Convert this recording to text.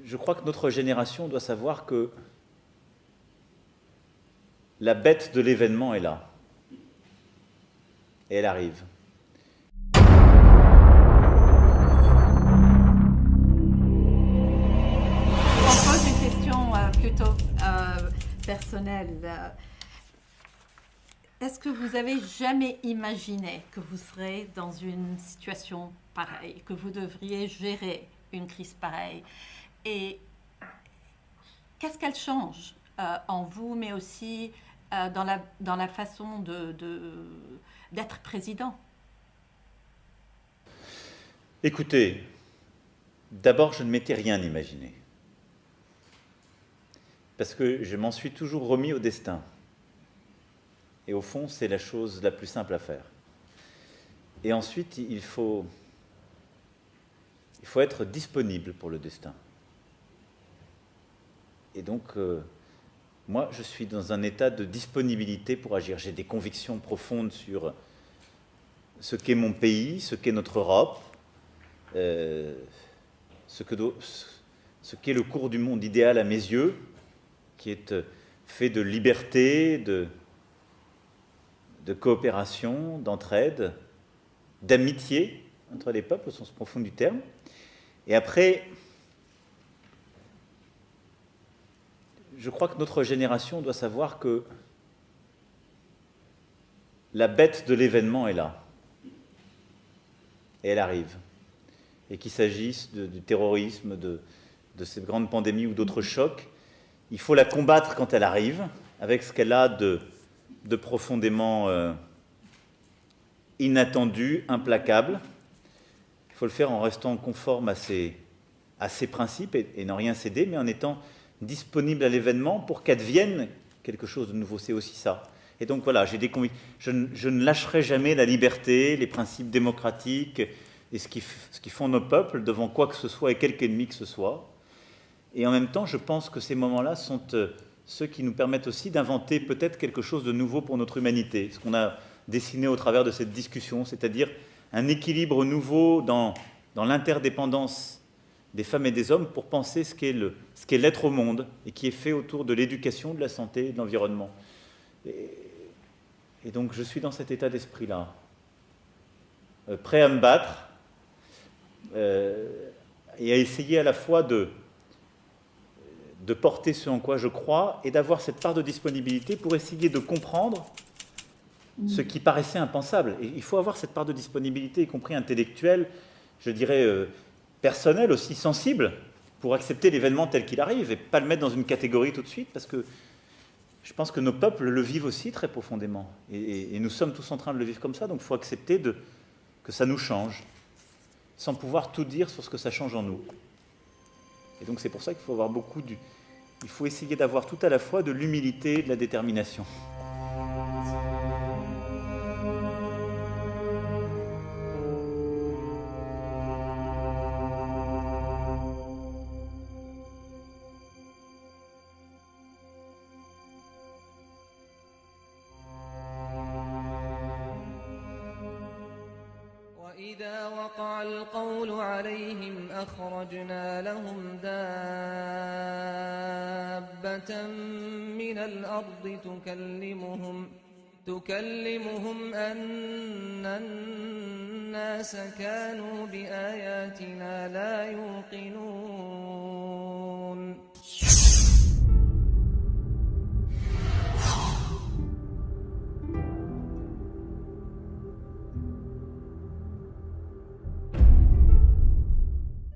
Je crois que notre génération doit savoir que la bête de l'événement est là. Et elle arrive. On pose une question plutôt personnelle. Est-ce que vous avez jamais imaginé que vous serez dans une situation pareille, que vous devriez gérer une crise pareille? Et qu'est-ce qu'elle change en vous, mais aussi dans la façon d'être président? Écoutez, d'abord, je ne m'étais rien imaginé. Parce que je m'en suis toujours remis au destin. Et au fond, c'est la chose la plus simple à faire. Et ensuite, il faut être disponible pour le destin. Et donc, moi, je suis dans un état de disponibilité pour agir. J'ai des convictions profondes sur ce qu'est mon pays, ce qu'est notre Europe, ce qu'est le cours du monde idéal à mes yeux, qui est fait de liberté, de coopération, d'entraide, d'amitié entre les peuples au sens profond du terme. Et après, je crois que notre génération doit savoir que la bête de l'événement est là. Et elle arrive. Et qu'il s'agisse du terrorisme, de cette grande pandémie ou d'autres chocs, il faut la combattre quand elle arrive, avec ce qu'elle a de profondément inattendu, implacable. Il faut le faire en restant conforme à ses principes et n'en rien céder, mais en étant disponible à l'événement pour qu'advienne quelque chose de nouveau. C'est aussi ça. Et donc voilà, j'ai des convictions. Je ne lâcherai jamais la liberté, les principes démocratiques et ce qui font nos peuples devant quoi que ce soit et quelque ennemi que ce soit. Et en même temps, je pense que ces moments-là sont ceux qui nous permettent aussi d'inventer peut-être quelque chose de nouveau pour notre humanité. Ce qu'on a dessiné au travers de cette discussion, c'est-à-dire un équilibre nouveau dans l'interdépendance des femmes et des hommes pour penser ce qu'est l'être au monde et qui est fait autour de l'éducation, de la santé et de l'environnement. Et donc je suis dans cet état d'esprit-là, prêt à me battre et à essayer à la fois de porter ce en quoi je crois et d'avoir cette part de disponibilité pour essayer de comprendre ce qui paraissait impensable. Et il faut avoir cette part de disponibilité, y compris intellectuelle, je dirais personnelle, aussi sensible, pour accepter l'événement tel qu'il arrive et pas le mettre dans une catégorie tout de suite, parce que je pense que nos peuples le vivent aussi très profondément. Et nous sommes tous en train de le vivre comme ça, donc il faut accepter que ça nous change, sans pouvoir tout dire sur ce que ça change en nous. Et donc c'est pour ça qu'il faut avoir il faut essayer d'avoir tout à la fois de l'humilité et de la détermination. وإذا وقع القول عليهم أخرجنا لهم دابة من الأرض تكلمهم أن الناس كانوا بآياتنا لا يوقنون